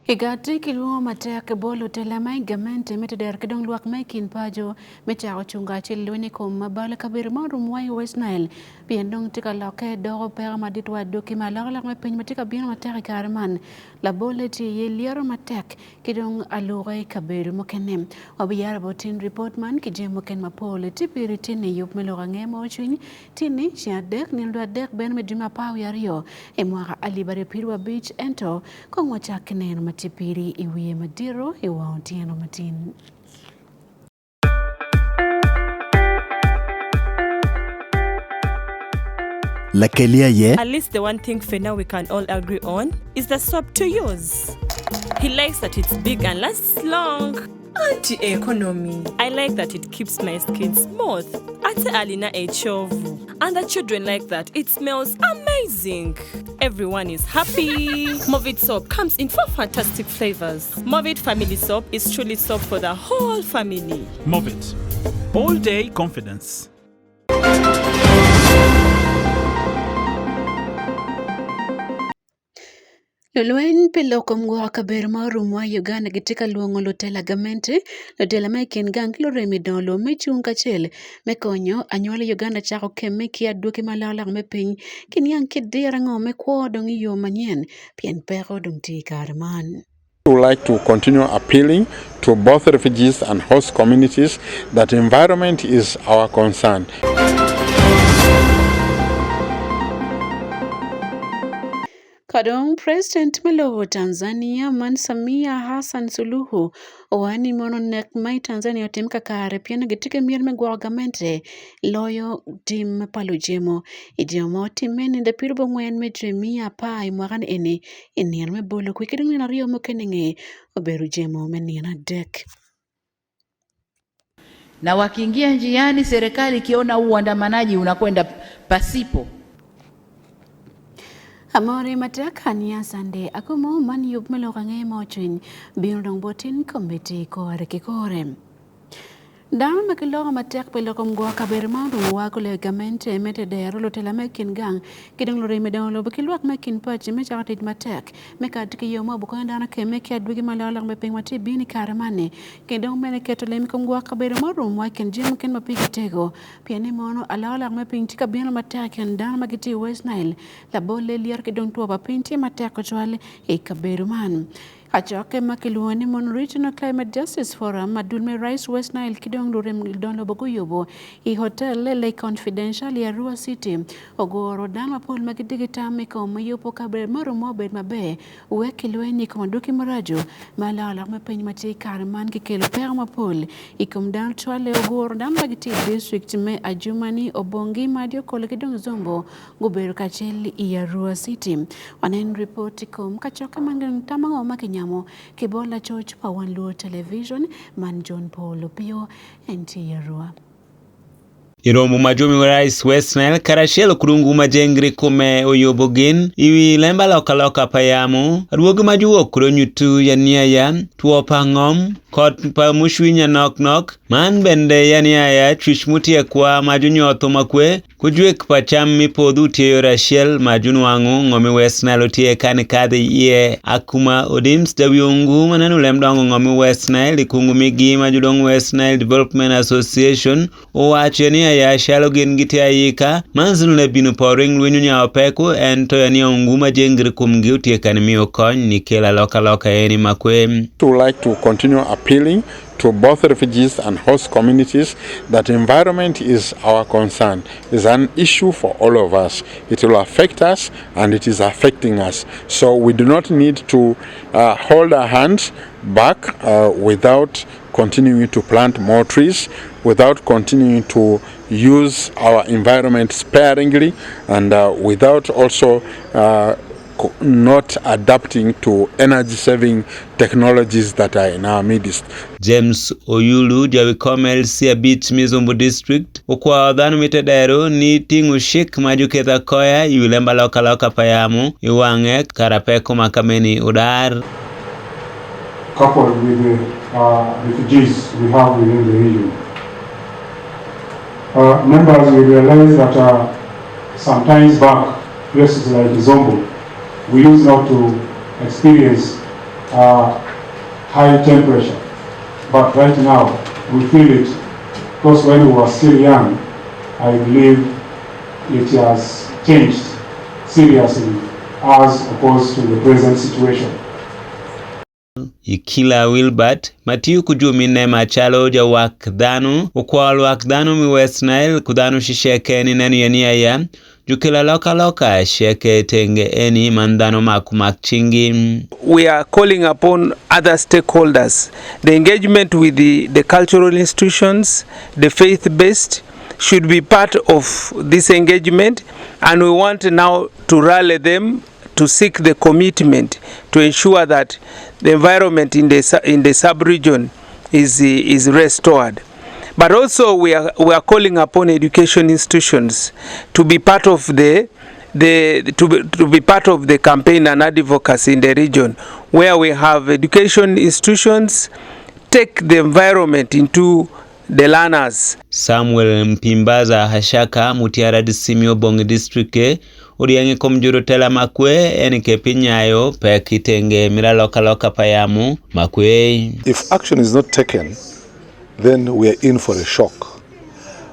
Higati kiluo matek bolo telamai gamente meteder kedong luak maikin pajo mechao chunga chiluni kom mabala kabir marum wai West Nile piendong tika loke dogo pera maditwa doki malak me peny matika bin matek karman la bole ti yeliero matek kedong alugai kabir mokenem obiyar botin report man kije moken mapole tipiri tini yup melorange mochwin tini siadek nilwa dek ben medima pau yario emwaka alibare pirwa beach ento kongwa chakinen tipiri iwie madiro iwa ontieno matin. At least the one thing for now we can all agree on is the soap to use. He likes that it's big and lasts long. Anti-economy. I like that it keeps my skin smooth. Ate alina echovu. And the children like that. It smells amazing. Everyone is happy. Movit soap comes in 4 fantastic flavors. Movit family soap is truly soap for the whole family. Movit. All day confidence. Luluen pelokom gwa kaber marum wa Uganda gitika luongo lotela gamente lotela mekin gang loremi dolo mechunga chel mekonyo anyuala Uganda chako keme kia duke malala mepiny kinyang kidira ngome kwodong yo manyen pien pero dong ti karman. We would like to continue appealing to both refugees and host communities that environment is our concern. Kadong President Melo Tanzania Man Samia Hassan Suluhu owani mono nek mai Tanzania otimka kare piano gitike mier megwa gamente loyo tim palujemo idiomo timeni de pirbo ngwen mejemia pai mwagan eni enian mebolo kwikiding na rio mokenenge oberu jemo meniana dek. Na wakiingia njiani serikali kiona uandamanaji unakwenda pasipo Amore matakania sande Akumu man yup melorange mochwin biondong botin komiti kore kikore. Down makiloro matek pelokom gwa kaber maru wako le gamente mete dero lotela mekin gang kidang lore medang lo bakilwak mekin pachi mechatit matek mekatiki yomo bukan dana ke mekia dugi malala mepeng mati bini karamane kidang mene ketole mikom gwa kaber maru waken jim ken mapigi tego piani mono alala mepeng tika bino matek and down magiti West Nile la bole liar kidong tuwa pinti matek kochwale e kaber man. Achoke makiluani mon Regional Climate Justice Forum madulme Rice West Nile kidong lurem don lobogo yobo I hotel le confidential ya Rua City ogoro dama pol magidigita meko mayopo kabre maro mobed mabe uwe kilueni komaduki marajo malala mapeny mati karman kikelo perma pol ikom dan chwale ogoro dan magiti district me ajumani obongi madio kole kidong zombo guberu kacheli ya Rua City wanen report kom kachoke mangang tamango makinya Kibola Church pa Wan Luo Television man John Paul Pio NT Yarua. Iromo majumi Rice West Nile karashielo kurungu majengri kume oyobogin iwi lemba loka payamu ruogi majuo kuro nyutu ya niaya tuo pangom kot pa mushwinya nok man bende ya niaya chishmuti kwa majunyotho makwe kujwek pacham mipodhu tiyo rashiel majunwangu ngomi West Nile otie kani kadhi iye akuma odims dawiungu mananu lemdongo ngomi West Nile ikungu migi majudong West Nile Development Association owache niya ya shalo gen giti ayika manzulu ne binu poring lwenyu nyao peku ento ya niya unguma jengri kumgi utie kani miyo kony nikela loka eni makwe. We would like to continue appealing to both refugees and host communities that environment is our concern. It's an issue for all of us. It will affect us and it is affecting us. So we do not need to hold our hands back without continuing to plant more trees, without continuing to use our environment sparingly, and without also not adapting to energy-saving technologies that are in our midst. James Oyulu jawi komel siya beach Mizumbu district ukwa odhanu mitedero ni tingu shik majuketha koya yulemba loka payamu iwange karapeko makameni udar. Coupled with the refugees we have within the region. Members, we realize that sometimes back, places like Zombo, we used not to experience high temperature. But right now, we feel it because when we were still young, I believe it has changed seriously as opposed to the present situation. Ikila Wilbert, Matiu kujumine machalo jawak dhanu, ukwal wak dhanu mi West Nile kudhanu shisheke ni nenu yania ya, jukila loka sheke tenge eni mandhano makumak chingi. We are calling upon other stakeholders. The engagement with the cultural institutions, the faith-based, should be part of this engagement, and we want now to rally them to seek the commitment to ensure that the environment in the sub-region is restored. But also we are calling upon education institutions to be part of to be part of the campaign and advocacy in the region, where we have education institutions take the environment into the learners. Samuel Mpimbaza Hashaka Mutiara Disimio Bongi District Uriangi komjuro tela makwe enike pinyayo pe kitenge mira loka payamu makwe. If action is not taken, then we are in for a shock.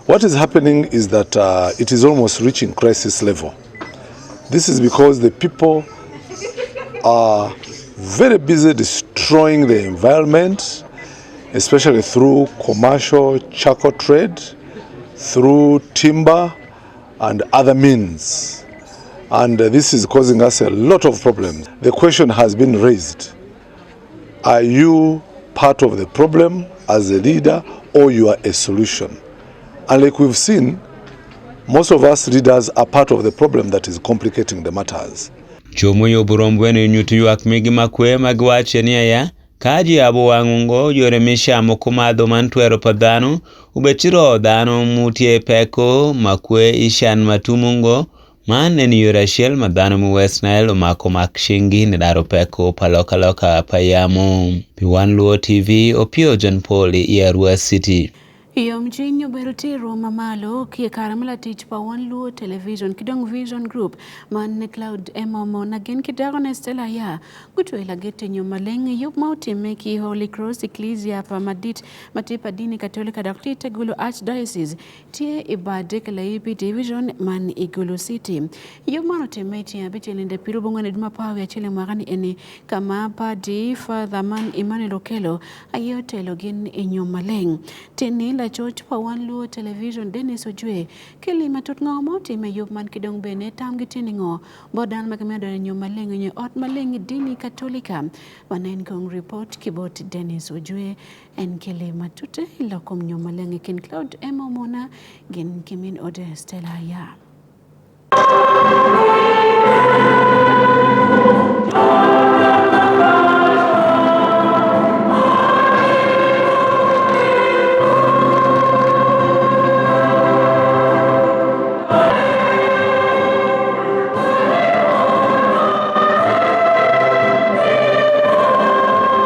What is happening is that it is almost reaching crisis level. This is because the people are very busy destroying the environment, especially through commercial charcoal trade, through timber and other means. And this is causing us a lot of problems. The question has been raised. Are you part of the problem as a leader, or you are a solution? And like we've seen, most of us leaders are part of the problem that is complicating the matters. Chomoyo burombwene nyutu yuak migi makwe magwache niya ya kaji abo wangungo yoremisha mokumado mantuero padhano ubechiro dhano mutie peko makwe ishan matumungo mane ni yorashel madhano mu West Nile mako makshingi ni daro peko paloka payamo. Wan Luo TV Opio John Paul Arua City. Yom Jinyo Berotiro Mamalo, Kia Karamala Teach pa Wan Luo Television, Kidong Vision Group, Man Cloud Emomo, Nagin Kidaron Estela Ya, Gutwela Getting Your Maleng, Yup Mauti, Meki Holy Cross, Ecclesia, Pamadit, Matipa Dini Catholica Doctrine, Gulu Archdiocese, Tie Ibadek Laipi Division, Man Igulu City. Yup Manote Meti, Abitil in the Pirubungan Edma Power, Chile Marani Ene, Kamapa, Di, Father Man Emmanuel Okelo, Ayotelo in your Maleng. Tenila George pa Wan Luo Television Dennis Ojue kili matut ngomoti me yub man kidong bene tam gitini ngo bodan magamedo nyo maleng nyo ot maleng dini katolika wanen kong report kibot Dennis Ojue en kili matute ilokom nyo maleng kin Cloud Emomona gin kimin ode Stella Ya.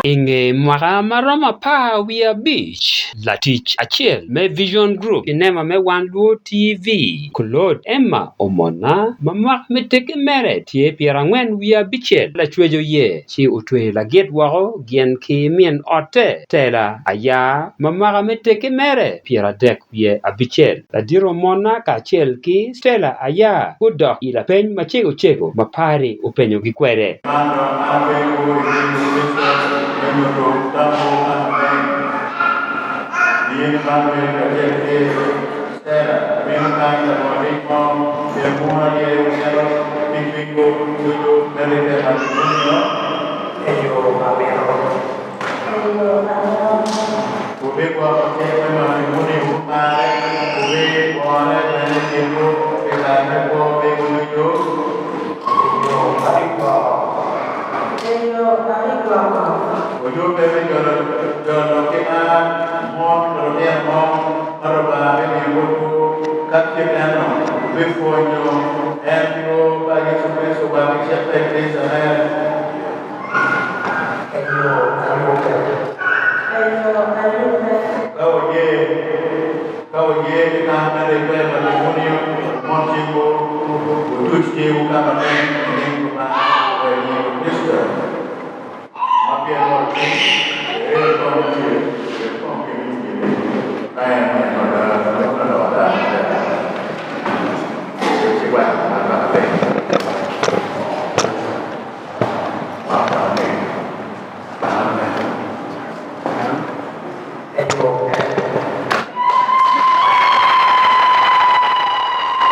Inge Marama Roma Pa Wia Beach, Latich Achiel, Me Vision Group, Inema Me Wan Luo TV, Kulod Emma Omona, Mama Me Teke Mere, Tie Pierangwen Wia Bichel, La Chuejo Ye, Chi Utwe La Get Waro, Gien Ki Mien Ote, Tela Aya, Mama Me Teke Mere, Piera Dek Wia Abichel, La Diro Mona Kachel Ki, Stella Aya, Udo Ila Pen Machego, Mapari Upenyo Gikwere.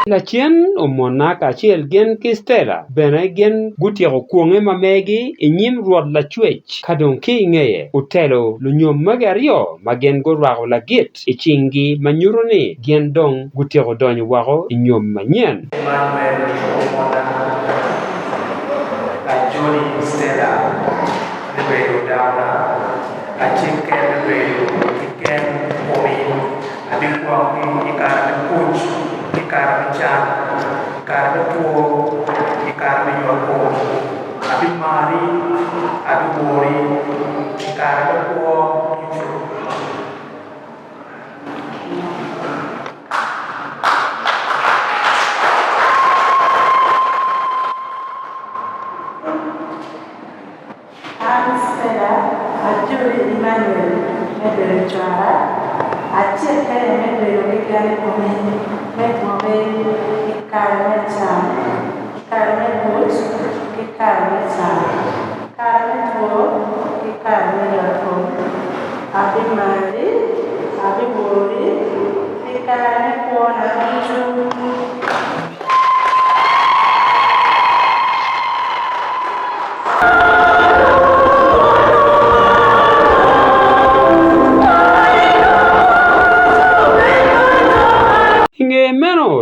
La chien omona ka chiel gen kistera bene gen gutieko kuonge mamegi inyim ruoth la chwech kadong ki ng'eye utelo lunyom mage aryo magen gorwako lagit ichingi manyuro ni gen dong gutieko donyo wako inyom manyien.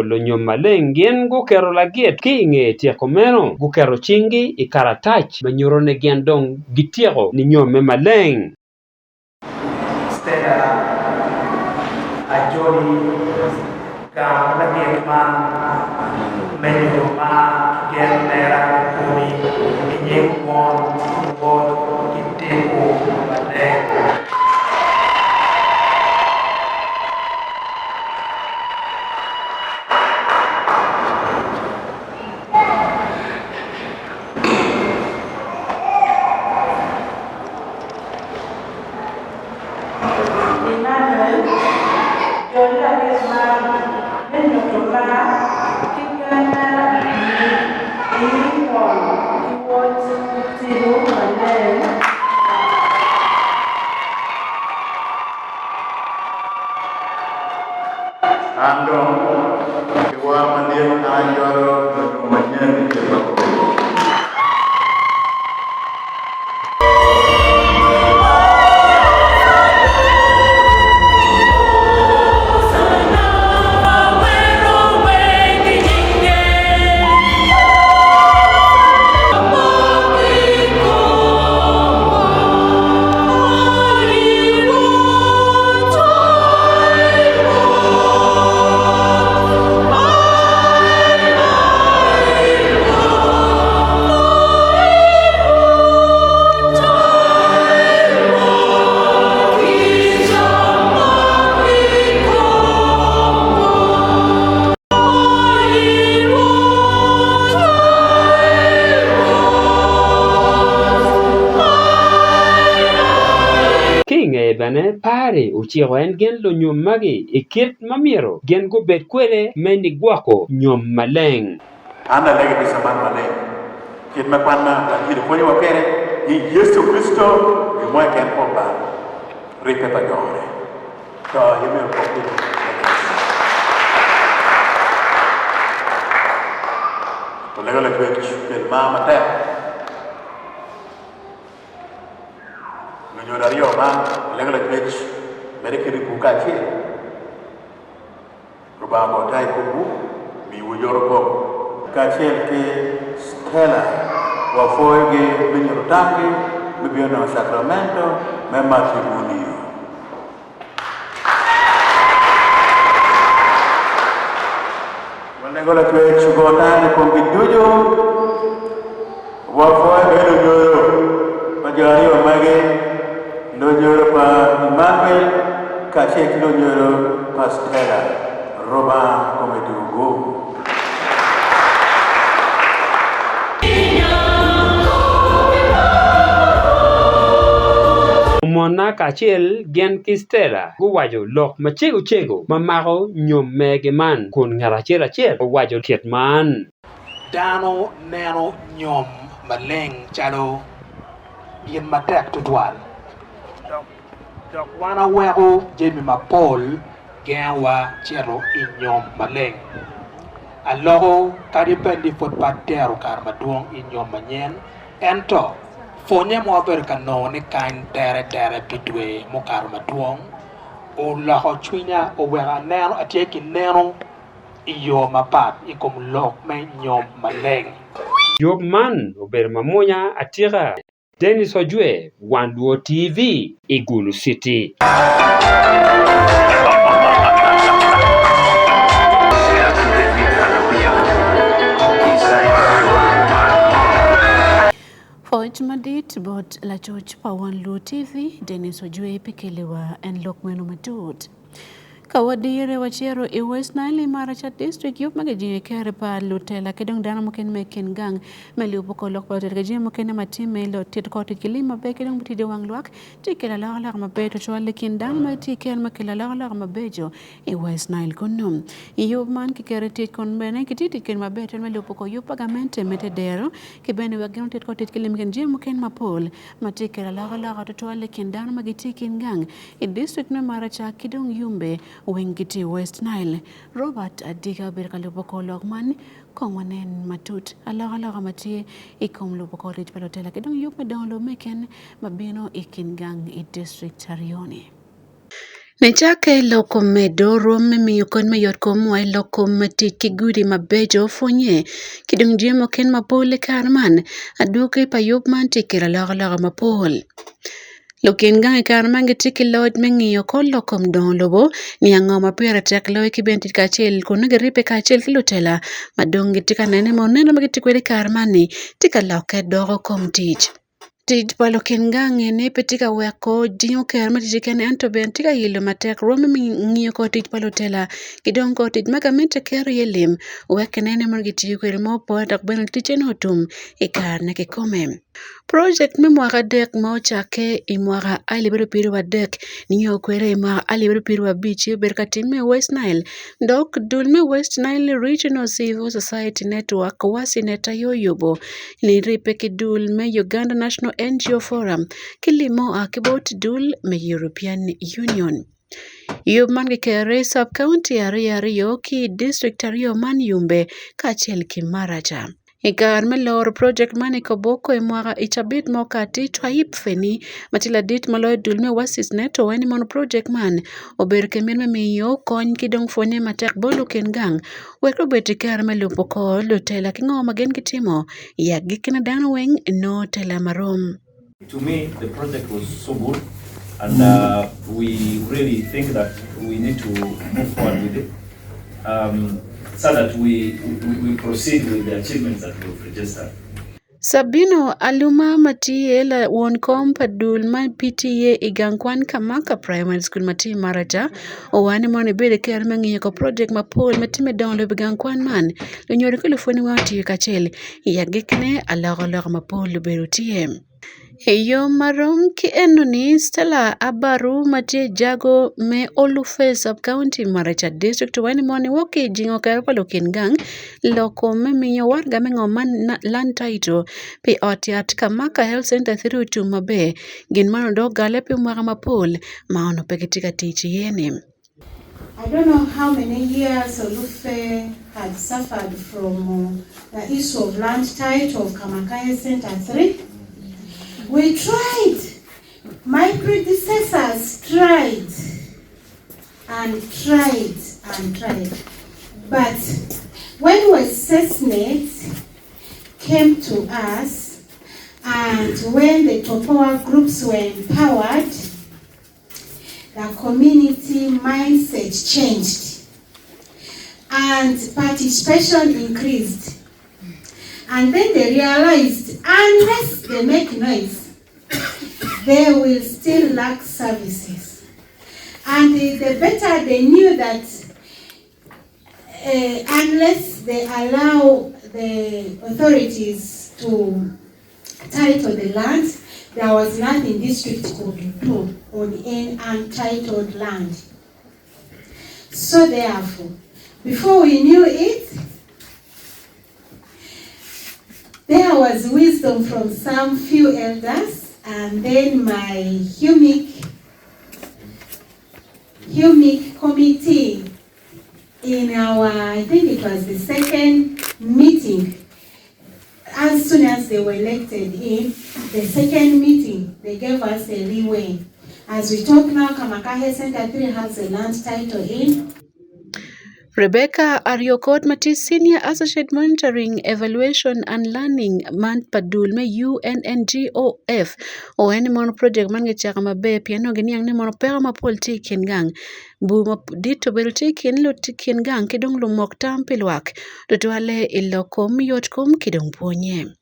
Lunyom maleng gen gukero lagit ki ng'e tieko meno gukero chingi I karatach manyuro ne gen dong gitieko ni nyome maleng. bene pare uchiego en gen lo nyom magi ikit mamiro gen go bet kwere mendi gwako nyom maleng anda legi bisa man maleng kit makwana la kit ko yo pere i Yesu Kristo e mo ken pomba ripeta jore to yeme ko kit to lega la kwet pel mama te no dario ma lega la kwet mere kiri buka chi roba mo tai ko bu mi wujor ko kachel ke stella wa foege binyoro tangi bibiono sacramento me matrimonio wala gola kwe chugotane con bidujo wa foege no nyoro majari wa mage no nyoro pa Emmanuel kachel no nyoro pa stella roba come dugo Mona kachiel gen kistera guwajo lok machego mamako nyom mege man kun ng'ara achiel owajo tiet man. Dano neno nyom maleng chalo gin matek tutwal. Dok wana weko jemi mapol genwa chero i nyom maleng. Aloko kadi pendi fot patero kar maduong i nyom manyen. Ento fonye mwaber kanone kain tere pitwe mo kar maduong. O loko chwinya o weka neno atieki neno iyo mapat ikom lok me nyom maleng. Yob man ober mamunya atira. Dennis Ojue, Wan Luo TV, Igulu City. Foj madit bot la choch pa Wan Luo TV, Dennis Ojue pikelewa en lok meno matut. Kawadire wachero i West Nile Marachat District yup magajine kere pa lutela kedong dana moken meken gang meli upoko lok pa lotel gajine moken matime lo tit kotit kilima be kedong butide wang luak tikela laglag mabeto chwale kin dana matikel makela laglag mabejo i West Nile kunum. Yup man kikere tit kon bene kititi ken mabeto meli upoko yup agamente metedero kibene wageno tit kotit kilima ken jine moken mapol matikela laglag chwale kin dana magitikin gang i district no Marachat kidong yumbe Wengiti West Nile. Robert Adiga Birkalupo Logman, Kongwanen Matut, Alaga Mati, Ikom Lupo Ridge Pelotela, Kedong Yupe Donlo Meken, Mabino Ikingang, I District Tarioni. Nechake lokom medoro mimi yukon mayotkom wai lokom matit kigudi mabejo fonye kidung jemo ken mapole karman aduke payop man tikira laga mapol. Lokin gang karman gitiki lord mengiyo ko lokom don lobo ni angoma pera tek loe kibenti kachel kunagaripe kachel kilotela madong gitika nene moneno magitikwede karmani tika loke dogo kom tich. Tid palokin gang ne petika weko dinyo kerma tijiken ento bentika yilo matek rome mingiyo ko tid palotela kidong ko tid magamente keri yelim wekenene margiti yukwere mopo takbeno tichen hotum ikar na kikome. Project me mwaka dek mochake imwaka alibiru piru wa dek niyo kwere imwaka alibiru piru wa bichi berkatime West Nile dok dulme West Nile Regional Civil Society Network wasi neta yoyobo ni ripe kidulme Uganda National NGO Forum kilimo akibot dul me European Union. Yubman kere sub-county ariyo ki district ariyo man yumbe kachel kimaracha. Igar melor project mani koboko imwaga itabit mokati twaip feni matila dit maloy dulme wasis neto weni mon project man ober kemen miyo kony kidong fone matek bolu ken gang weko beti kar melupo ko lutela kingo magen kitimo ya gikina dan weng no tela marom. To me, the project was so good, and we really think that we need to move forward with it. So that we proceed with the achievements that we've registered. Sabino aluma mati la won kompa dul ma PTA igangkwan kamaka primary school mati maraja o wani moni bede ker mangi ko project mapol matime don le bigangkwan man lo nyori ko foni wati kachel ya gekne alaga mapol berutie. Eyo marom ki enoni Stella Abaru matie jago me Olufe sub-county Marachat district wani moni woki jingo karpalo kingang loko me minyo warga mengo man land title pe otiat kamaka health center through to mabe gin mano do galepe mwaka mapol maono pekitika tichi yeni. I don't know how many years Olufe had suffered from the issue of land title of Kamakaya Center 3. We tried, my predecessors tried, but when West Cessnet came to us and when the Topowa groups were empowered, the community mindset changed and participation increased. And then they realized unless they make noise, they will still lack services. And the better they knew that unless they allow the authorities to title the land, there was nothing district could do on any untitled land. So therefore, before we knew it, there was wisdom from some few elders, and then my humic committee in our, I think it was the second meeting, as soon as they were elected in the second meeting, they gave us a leeway. As we talk now, Kamakahe Center 3 has a land title in. Rebecca Ariokot Mati Senior Associate Monitoring, Evaluation and Learning Man Padulme UNNGOF o any mono project man chakama be piano giniang ni mono pera ma politikin gang bu ma dito bel tikin lo tikin gang kidong lo mok tampilwak to tuale ilokom yotkom kidong ponye.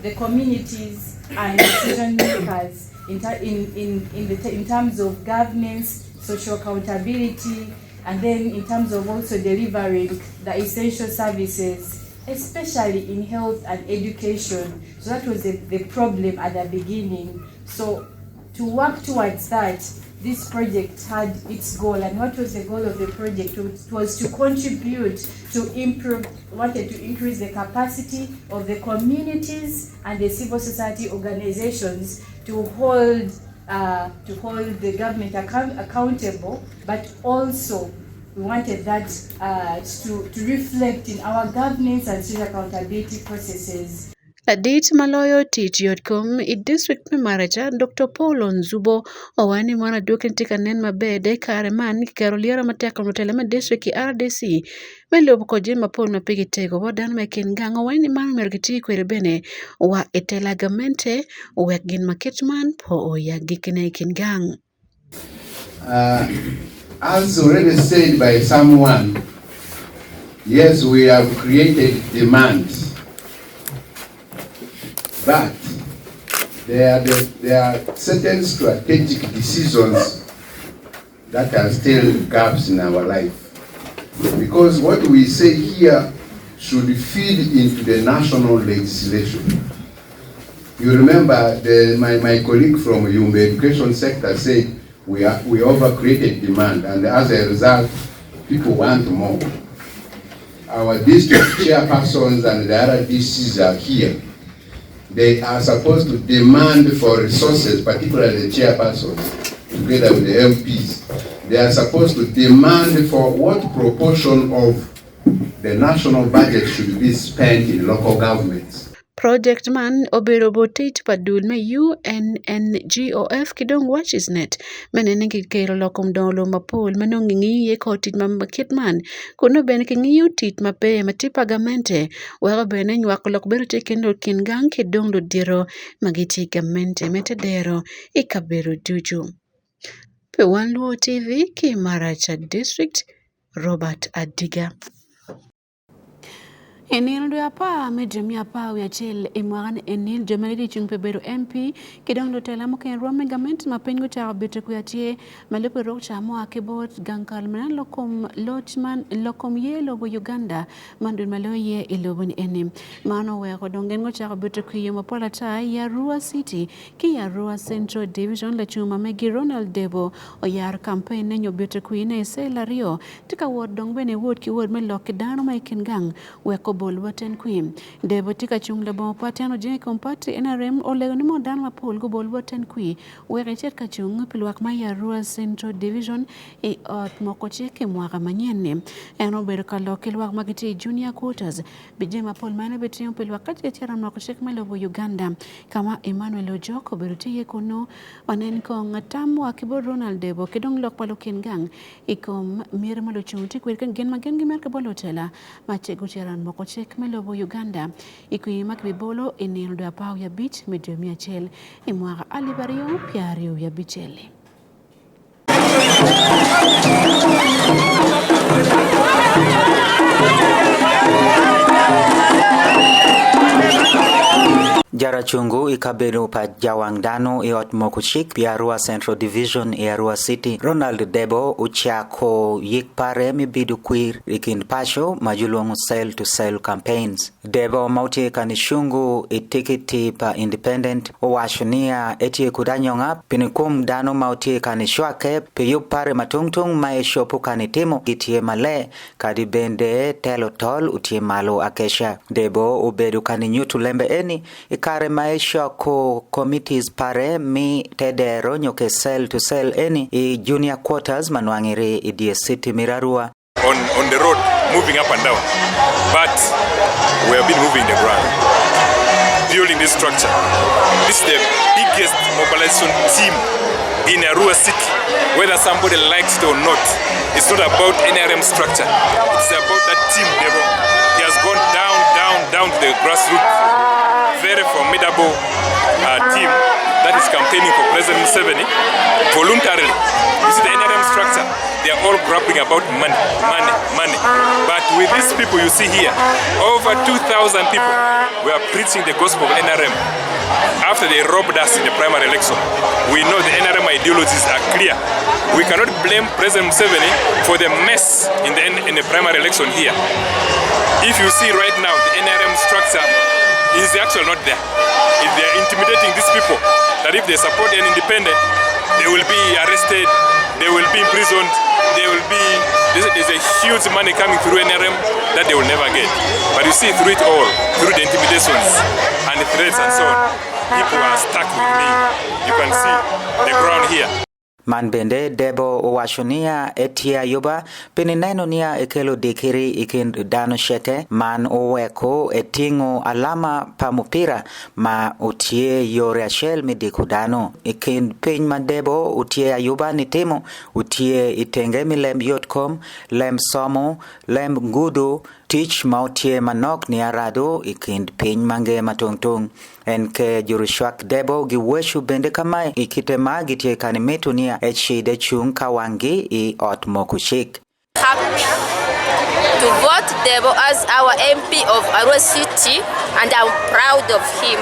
The communities and decision makers in terms of governance, social accountability, and then in terms of also delivering the essential services, especially in health and education. So that was the problem at the beginning. So to work towards that, this project had its goal. And what was the goal of the project? It was to contribute to improve, wanted to increase the capacity of the communities and the civil society organizations to hold the government accountable, but also we wanted that to reflect in our governance and social accountability processes. Adit Maloyo Tijyotkum i district manager Dr. Paul Onzubo owani mwana duken tika nen mabede kare man karoliera mateka motele ma district RDC melobo ko jema Paul mapigi tego wadan mekin gang owani man mergiti kwere bene wa etelagamente wek gin maketman po oya gikine kin gang. As already said by someone, yes, we have created demands. But there are certain strategic decisions that are still gaps in our life. Because what we say here should feed into the national legislation. You remember my colleague from the education sector said we over-created demand, and as a result, people want more. Our district chairpersons and the other DCs are here. They are supposed to demand for resources, particularly the chairpersons, together with the MPs. They are supposed to demand for what proportion of the national budget should be spent in local governments. Project man obero botit padul me UNNGOF kidong watches net menene kikero lokom dolo mapol menongingi ye kotit mamakit man kuno ben kingiyo tit mape matipagamente wero bene nywako lok bero tekendo kingang kidong do diro magiti gamente metedero ikabero juju. Pe Wan Luo TV Kimaracha District Robert Adiga. Enil do apa medjemi apa we achel imwan enil jomeli chung peberu MP kidong do tela mo ken rome government mapengo cha bete ku yatie malepo ro cha mo akebot gankal man lokom lodgeman lokom ye lobo Uganda mandul maloye ilobun enim mano we ko dongen go cha bete ku yemo polata ya Rua City ki ya Rua Central Division la chuma megi Ronald Debo o yar campaign nenyo bete ku ine se la Rio tika wod dong bene wod ki wod me lockdown ma ken we ko bolwaten queen devotika chungla bon patano je kompati NRM olego ni modan ma pol go bolwaten qui we rechet ka chung pilwak ma ya Rua Central Division e ot moko cheke mwaka manyene eno ber ka lokilwak magiti junior quarters bije ma pol mane betim pilwak ka chera moko cheke melobo Uganda kama Emmanuel Ojoko beruti ye kono wanen ko ngatam wa kibo Ronald Debo kidong lok palokin gang ikom mir malo chunti kwer kan gen magen gimer ka bolotela ma chego chera moko chek melobo Uganda ikuima kibolo eneo do apau ya beach medemia chel imwaka alibario piario ya bichele. Jarachungu ikabedo pa jawangdano e ot mokuchik pi Arua Central Division e Arua City. Ronald Debo uchako yik pare mi bidu queer ikin pacho majulong cell to cell campaigns. Debo mauti kanishungu itikiti pa independent washunia eti kudanyonga pinikum dano mauti kanishwake piyup pare matungtung maeshopu kanitimo gitie male kadibende telo tol utie malo akesha. Debo ubedu kaninyutu lembe eni ikare maisha ko committees pare mi tedero nyoke cell to cell eni I junior quarters manwangiri idie city mirarua. On the road, moving up and down, but we have been moving the ground, building this structure. This is the biggest mobilization team in Arua City, whether somebody likes it or not. It's not about NRM structure, it's about that team. He has gone down to the grassroots. Very formidable team that is campaigning for President Museveni voluntarily. You see the NRM structure, they are all grappling about money. But with these people you see here, over 2,000 people were preaching the gospel of NRM. After they robbed us in the primary election, we know the NRM ideologies are clear. We cannot blame President Museveni for the mess in the primary election here. If you see right now, the NRM structure is actually not there. If they are intimidating these people, that if they support an independent, they will be arrested, they will be imprisoned, there's a huge money coming through NRM that they will never get. But you see through it all, through the intimidations and the threats and so on, people are stuck with me. You can see the ground here. Manbende Debo washunia etia yuba pinineno nia ekelo dikiri ikin dano sheke man oweko etingo alama pamupira ma utie yore ashel midikudano ikin piny ma Debo utie ayuba ni timo utie itengemi lem yotkom lem somo lem ngudu tich mautie manok ni arado ikind piny mange matungtung enke jurushwak Debo giweshu bende kamai ikitema gitie kanimitu nia echide chung kawangi I ot mokushik. Happy to vote Debo as our MP of Arua City and I'm proud of him.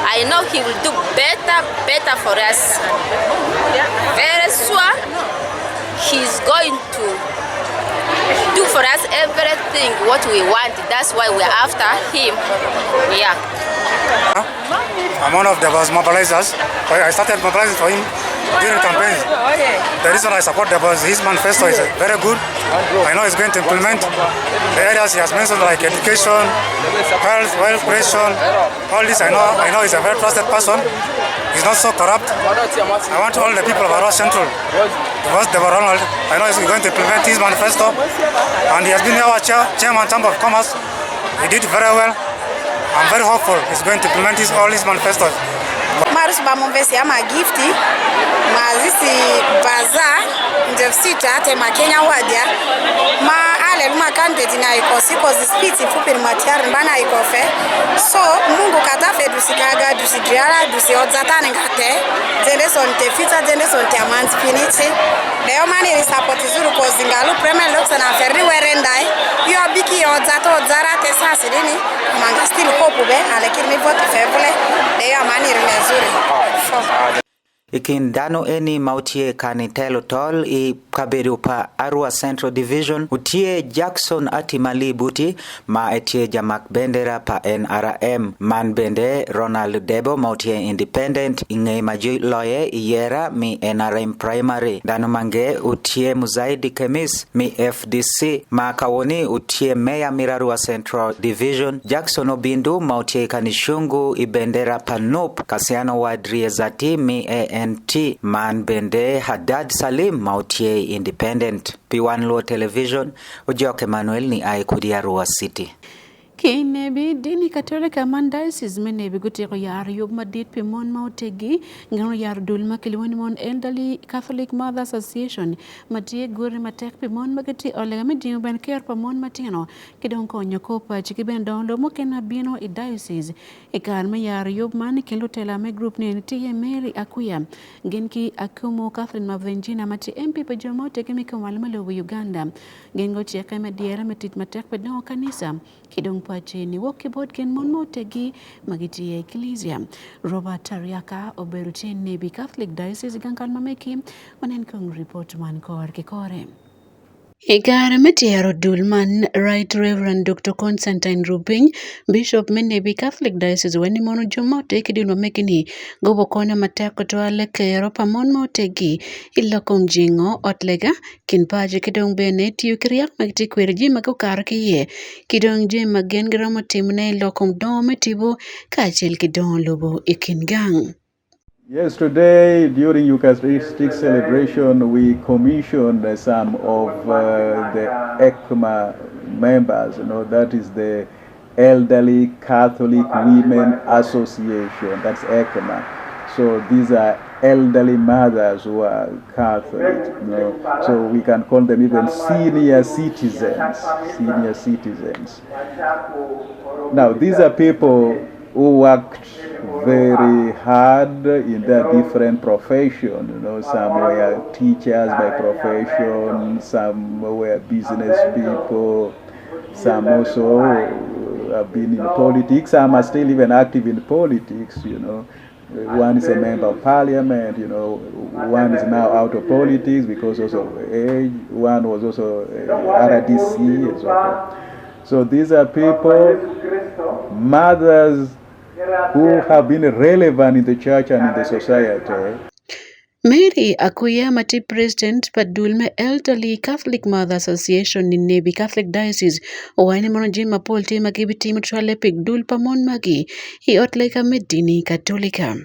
I know he will do better for us. Very sure he's going to do for us everything what we want. That's why we're after him. Yeah. I'm one of the mobilizers. I started mobilizing for him during campaign. The reason I support the boss, his manifesto is very good. I know he's going to implement the areas he has mentioned like education, health, wealth creation, all this. I know he's a very trusted person. He's not so corrupt. I want all the people of Arua Central to vote the Ronald. I know he's going to implement his manifesto, and he has been our chairman Chamber of Commerce. He did very well. I'm very hopeful he's going to implement all his manifestos. Maris Bamonvesi ama gifti mazisi baza njefsita ate makenya wadia ma ale luma candidate na ikosi kozi spiti fupi matiari mbana ikofe so mungu katafe dusikaga dusidriala dusiozatane ngate zende sonte fita zende sonte amanzi piniti leo mani ni support zuru kozi ngalu premier looks na ferri werendai yo biki ozato zarate sasi dini manga still hope be alekini vote fevule leo mani rile Ikin dano eni mautie kanitelo tol I kabedu pa Arua Central Division utie Jackson Atimali buti ma etie jamak bendera pa NRM man bende Ronald Debo mautie independent inge maji loye Iyera mi NRM primary dano mange utie Muzaidi Kemis mi FDC ma kawoni utie Meya Mirarua Central Division Jackson Obindu mautie kanishungu ibendera pa NUP Kasiano Wadrie Zati mi ANT man bende Haddad Salim mautie independent Wan Luo television Ujoke Manuel ni Aikudi Arua City. Kinebi dini Katolika Diocese menebi guteko yar yob madit pimon mautegi ngano yar dulma kiliwani mon elderly Catholic Mother Association matie guri matek pimon magati olega medingo ben care pamon matino kidon konyo kopa chiki ben download mokena bino I diocese ikarma yar yob man kilo telame group ne nitiye Mary Akuya genki Akumu Catherine Mavenjina mati MP pa jomote kemi kamalmalo Uganda gengo cheka mediera metit matek pedno kanisa kidon pacheni wokibot ken mon motegi magiti ecclesia. Robert Tariaka oberutin Nebi Catholic Diocese gankan mameki wanen kong report man kor kikore. Igara Metiaro Dulman, Right Reverend Dr. Constantine Rubin, Bishop Nebi Catholic Diocese weni mono jomo teki dino mekini gobo kona mateko to aleke Europa mon motegi ilokom jingo otlega kinpaje kidong bene tiyo kiriak magti kwerji magukar kiye kidong je magen gramo timne ilokom dome tibo kachel kidong lobo ikingang. Yes, today during Eucharistic celebration, we commissioned some of the ECMA members. That is the Elderly Catholic Women Association. That's ECMA. So these are elderly mothers who are Catholic. So we can call them even senior citizens. Senior citizens. Now these are people who worked very hard in their different professions. Some were teachers by profession, some were business people, some also have been in politics, some are still even active in politics. One is a member of parliament, one is now out of politics because also of age, one was also RDC and so forth. So these are people, mothers, who have been relevant in the church and in the society. Mary Akuya Mati President Padulme Elderly Catholic Mother Association in Nebi Catholic Diocese wani monojima Paul Tima Kibiti Mutralepik Dul Pamon Magi hi otleka Medini Katolika.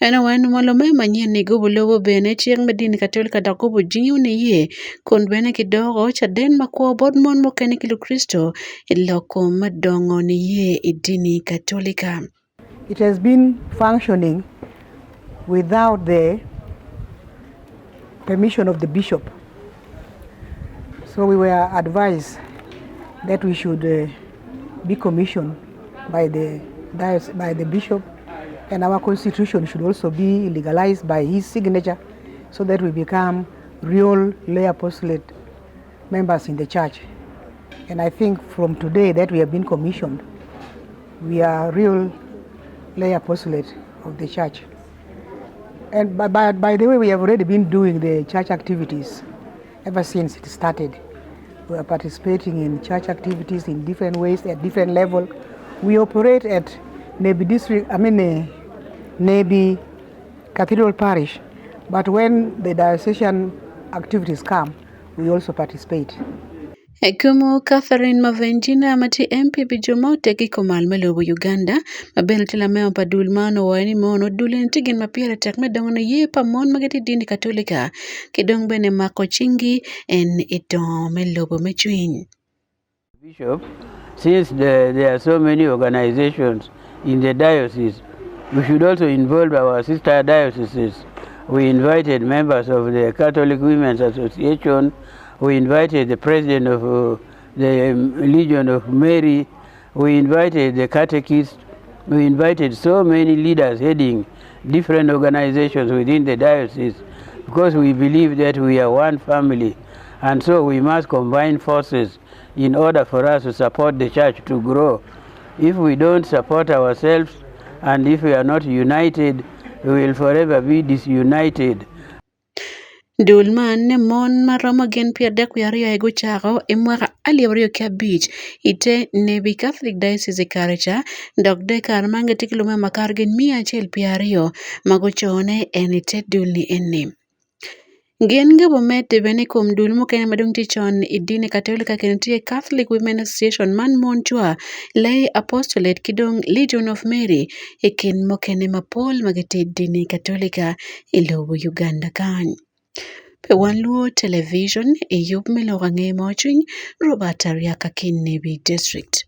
Ena wani malome manyien ni gubu lobo bene chieng Medini Katolika dakubu jinyu ni ye kon bene kidogo cha den makwo bodmon mokene kilu Kristo iloko madongo ni ye idini Katolika. It has been functioning without the permission of the bishop. So we were advised that we should be commissioned by the bishop, and our constitution should also be legalized by his signature so that we become real lay apostolate members in the church. And I think from today that we have been commissioned, we are real lay apostolate of the church. And by the way, we have already been doing the church activities ever since it started. We are participating in church activities in different ways at different levels. We operate at Nebi Cathedral Parish, but when the diocesan activities come, we also participate. Akumu Catherine Mavenjina Mati MP Bijomo teki komal melobo Uganda mabel tila meo pa dulmano wani mono dulen tigin mapira takme dongono ye pa mon magati dini Katolika kidong bene mako chingi en ito melobo mechuin. Bishop, since there are so many organizations in the diocese, we should also involve our sister dioceses. We invited members of the Catholic Women's Association. We invited the president of the Legion of Mary. We invited the catechists. We invited so many leaders heading different organizations within the diocese because we believe that we are one family. And so we must combine forces in order for us to support the church to grow. If we don't support ourselves and if we are not united, we will forever be disunited. Dulman ne mon maromo gen pierde kuyario ego chako imwaka aliabrio kia beach ite Nebi Catholic Diocese Karacha dogde karmange tikilume makar gen 150 magochone enite dulni enne. Gen gabo mete bene kum dul mukene madung tichon idini Katolika kentie Catholic Women Association man monchua lay apostolate kidong Legion of Mary ekin mokene mapol magete idini Katolika ilobo Uganda kan. Pe Wan Luo television e yub melorange moching Robert Tariaka kin Nebi district.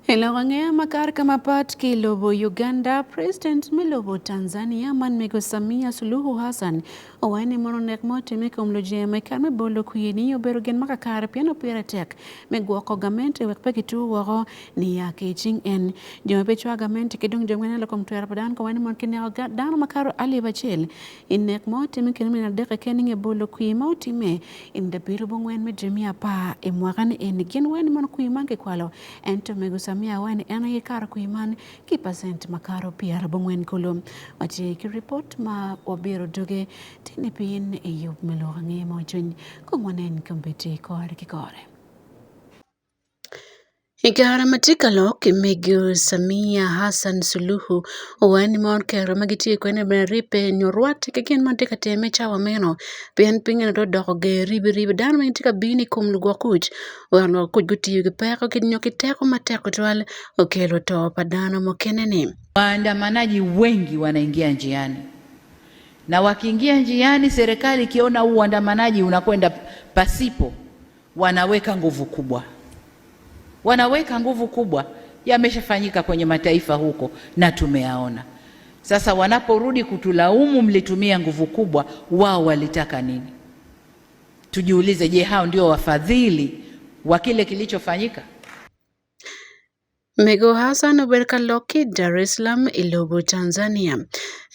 Ilong'ang'ea makar kama pat kilobo Uganda, President Milobo Tanzania man Mego Samia Suluhu Hassan owaini mono nek motime kuom loje mekar mebolo kuyini obero gen makakar piano pira tek megwoko gamente wek pekitu woro ni yake ching en jomepecho gamente kidung jongwene lokom tuera padan ko wani mon kineo dano makaro ali bachel inek motime kinimina deke kening e bolo kuyi motime inde biro bongwen me jemia pa imwakan en gin wani mon kuyi man ke kwalo ento Mego Samia wani ena ye kar kuiman ki percent makaro piara bongwen kolom wache ki report ma wabiro doge tini pin e yub melorang'e mochun kongwanen kambete kore kikore. Igara matikalo ki Mego Samia Hassan Suluhu owani mon kero magiti kwene benaripe nyorwat kegen mantika teme chawa meno pen pingen do doko ge ribi dan mantika bini kum lugwa kuch wano kuch guti yugi peko kinyoki teko mateko twal okelo to padano mokenene. Waandamanaji wengi wanaingia njiani na wakiingia njiani, serikali ikiona uandamanaji unakwenda pasipo, wanaweka nguvu kubwa. Yameshafanyika kwenye mataifa huko na tumeyaona. Sasa wanaporudi kutulaumu mlitumia nguvu kubwa, wao walitaka nini? Tujiulize, je, hao ndio wafadhili wa kile kilichofanyika? Mego Hassan oberka Loki Dar es Salaam ilobo Tanzania.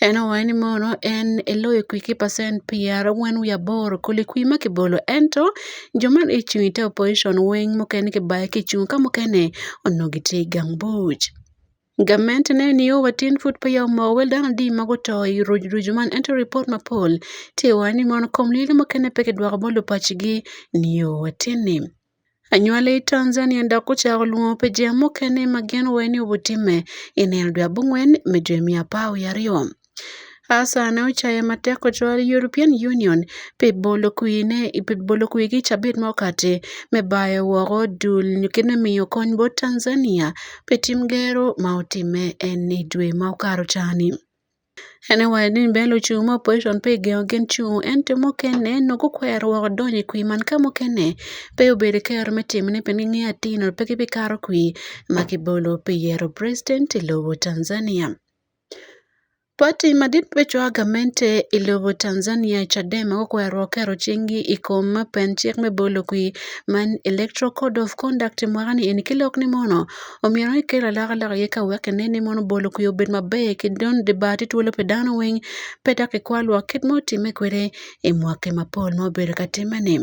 Eno wani mono en eloye kwiki percent PR wenu ya boro kulikwi makibolo ento joman ichunita opposition wing mokene ke bae kichung ka mokene onogiti gangbuj. Gament ne niyo watin foot pa yaw mawel dana di magoto i rujuman ento report mapol te wani mono komlili mokene peke dwaka bolo pachigi niyo watini. Anywale Tanzania ndako chako luo pe jamo kene magien weni ubutime ineldwa bungwen mejemia pao yario. Hasa na uchaya mateko chwali European Union pe bolo kuigi chabit mokate mebaya waro dul nyukine miyo konbo Tanzania pe timgero mautime eni dwe maukaro chani. Ene wadin belo chumo opposition pe geogen chumo ente mokene no kukwero wadonye kui man ka mokene pe ubere kero metimne pe ngi atino pe kibikaro kui makibolo pe yero president ilobo Tanzania. Pati madit pecho agamente ilobo Tanzania Chadema kukwero kero chingi ikoma penchik me bolo kui man electoral code of conduct mwagani enikilok ni mono omiano ikela laga yeka weke nene mono bolo kui obed mabe kidon debati tuwelo pedano weng peta kikwalwa kitmoti mekwere imwake mapol mobere katimani.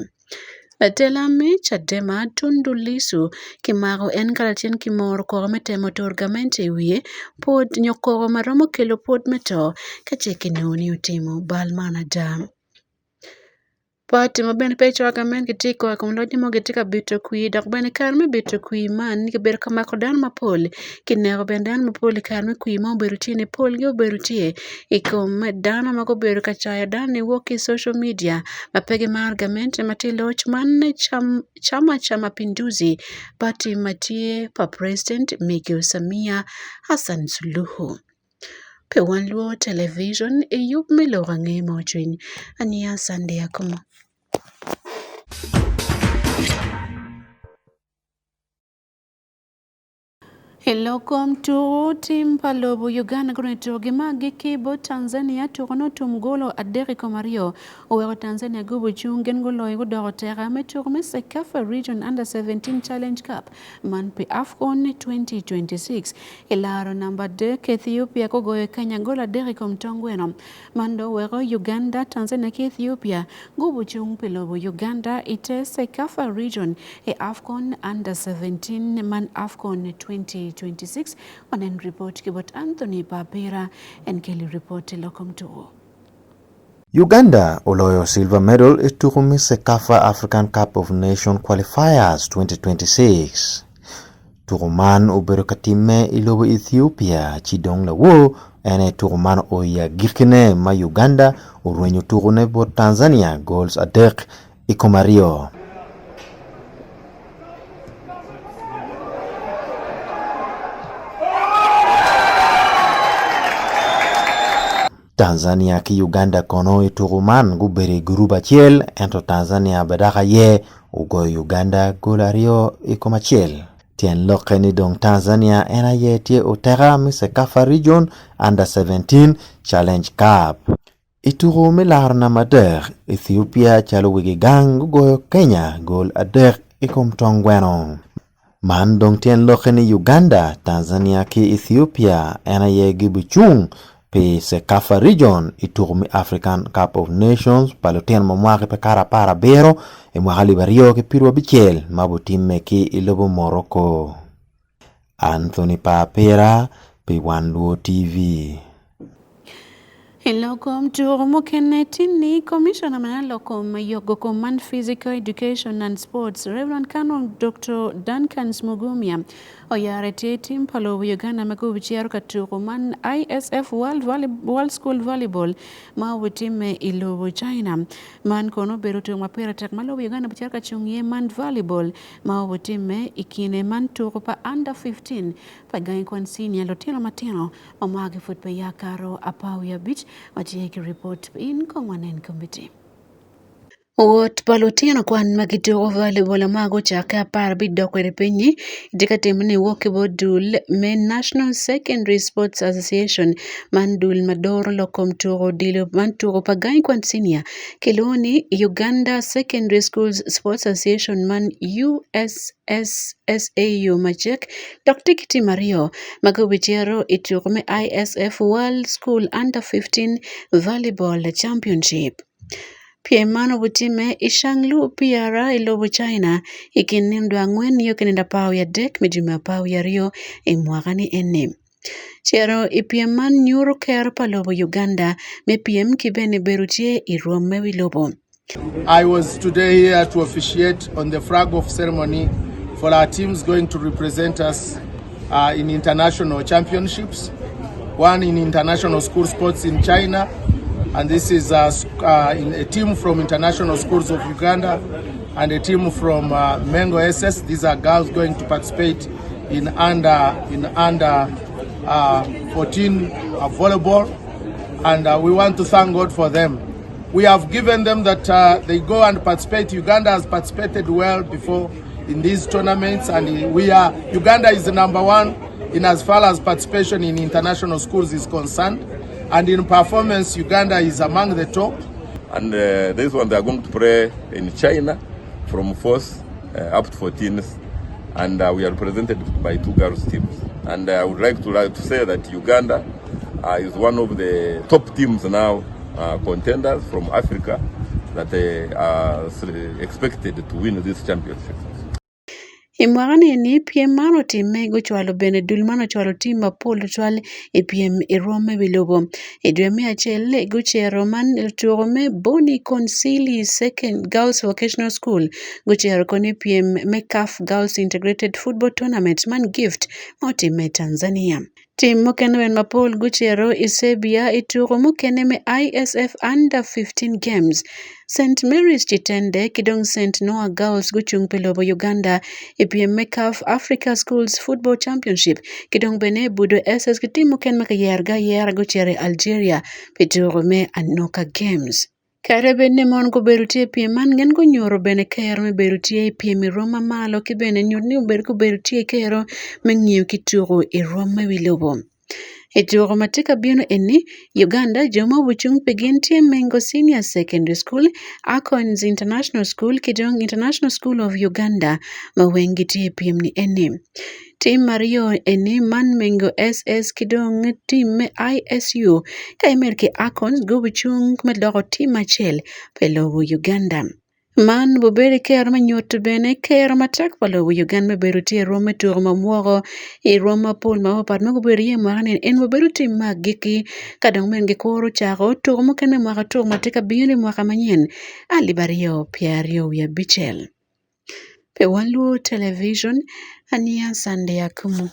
Atelami Chadema Tundu Lissu kimago en kalatien kimoro koro metemo tor gamente wiye pod nyokoro maromo kelo pod meto kacheki noni utimo balmana dam. Pati mabene pecho agamen kitiko akumloji mogitika bito kui dak bene karme bito kui man kiber kamako dan mapol kinego bendan mapol karme kui mo berutine pol yo berutie ikom dana mako beru kachaya dani woki social media mapege mar gamente matiloch manne chama cha mapinduzi pati matie pa President Mego Samia Hassan Suluhu. Pe Wan Luo television e yup melorang'e mochwiny ania Sunday Akumu. Welcome to Team Palobo Uganda Gruneto Gimagi Kibo Tanzania Tukono Tumgolo Aderiko Mario Owe Tanzania Gubu Chungen Golo Yudo Terra Meturme Sekafa Region Under 17 Challenge Cup Manpe AFCON 2026 Ilaro number 2 Ethiopia Kogo Kenya Gola Aderiko Mtongweno Mando Wero Uganda Tanzania Ethiopia Gubu Chung Palobo Uganda Ite Sekafa Region e AFCON Under 17 Man AFCON 2026 wanen report kibot Anthony Papira and Kelly report lokom to Uganda oloyo silver medal e tukumi Sekafa African Cup of Nations Qualifiers 2026. Tukuman ubero katime ilobo Ethiopia chidong la wo ene tukuman oya girkine ma Uganda urwenyo tukune bo Tanzania goals adek ikomario. Tanzania ki Uganda kono ituruman guberi guruba chiel ento Tanzania badaka ye ugo Uganda golario ikomachiel. tien lokeni dong Tanzania ena yetie utera mi Sekafa Region Under 17 Challenge Cup. Ituro milar na mader Ethiopia chalo wigi gang goyo Kenya gol adek ikom tongweno. Man dong tien lokeni Uganda, Tanzania ki Ethiopia ena ye gibuchung pe Sekafa Region iturumi African Cup of Nations palotien mamwaki pe kara para bero e mwakali bario ke pirwa bichel mabutime ki ilobo Morocco. Anthony Papera pe Wan Luo TV. Lokom turumo kenetini Commissioner Manalokom Yogokom Man Physical Education and Sports Reverend Canon Dr. Duncan Smugumia Oyarete team palo Uganda makubichiaru katuruman ISF World School Volleyball mawutime ilubu China man kono berutu mapira tak malo Uganda bichiaru kachungye man volleyball mawutime ikine man turupa under 15 pagain kwan senior lotelo matino mamagi football ya karo apau ya beach wajieki report in Common Committee. Wot palutino kwan magituro volleyball mago chaka par bidoko repenyi dikatemni wokibo dul men National Secondary Sports Association man dul madoro lokom turo dilo man turo pagay kwan senior kiloni Uganda Secondary Schools Sports Association man USSSAU machek Dr. Kiti Mario magawichero iturume ISF World School Under 15 Volleyball Championship. Piemano butime ishanglu piara ilobo China ikinindwa ngwen yokinenda pau ya dek mijuma pau ya rio imwagani ene. Chero ipieman nyuro ker palobo Uganda me piem kibene berutie irome wilobo. I was today here to officiate on the flag off ceremony for our teams going to represent us in international championships. One in international school sports in China, and this is in a team from International Schools of Uganda and a team from Mengo SS. These are girls going to participate in under 14 volleyball, and we want to thank God for them. We have given them that they go and participate. Uganda has participated well before in these tournaments, and Uganda is the #1 in as far as participation in international schools is concerned. And in performance, Uganda is among the top. And this one they are going to play in China from 4th up to 14th. And we are represented by 2 girls teams. And I would like to say that Uganda is one of the top teams now, contenders from Africa, that they are expected to win this championship. Imwagani ni piem mano time gochwalo bene dul mano chwalo tim mapolo chwal piem irome bilobo. Idweme achele gochero man iltuome Boni Consili Second Girls Vocational School gochero koni piem Mekaf Girls Integrated Football Tournament man gift motime Tanzania. Tim mokene ben mapol guchero isebia ituro mokene me ISF Under 15 Games. St. Mary's Chitende kidong St. Noah Girls guchung pelobo Uganda ipiem Mekaf Africa Schools Football Championship kidong bene budo SS kitimo ken makayerga yer guchere Algeria pituro me Anoka Games. Kare bene mon ko berutie piem man gen ko nyoro bene kero me berutie piem Roma malo ki bene nyurni uber ko berutie kero mengiu kituro Roma wilobo. Eturo matika bino eni Uganda joma wuchung pegintie Mengo Senior Secondary School, Akons International School, Kidong International School of Uganda mawengitie piem ni eni. Team Mario eni man Mengo SS kidong team ISU kaimerke Akons go wuchung medoro team achel pelowo Uganda. Man bobere ker manyot bene ker matak palo Uganda berutie Roma tur mamworo Roma pol ma opat mago berie marane en berutie magiki kadong men gekoro charo tur mokene mwaka tur matika biyone mwaka manyen alibario Pierre ya Bichel. Pe Wan Luo Television ania Sunday Akumu.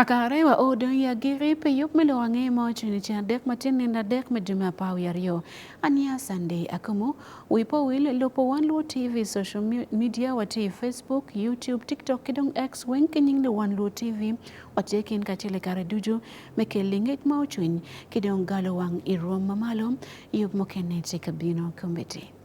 Akarewa odo ya giri pe yup melo ange mo chuni cha dek matin na dek meduma pau yario. Ania Sunday Akumu wipo will lopo Wan Luo TV social media wati Facebook, YouTube, TikTok kidong X wen kinying le Wan Luo TV wati kin kachele kare duju meke linget mo chuni kidong galawang irom mamalo yup mo kene chikabino committee.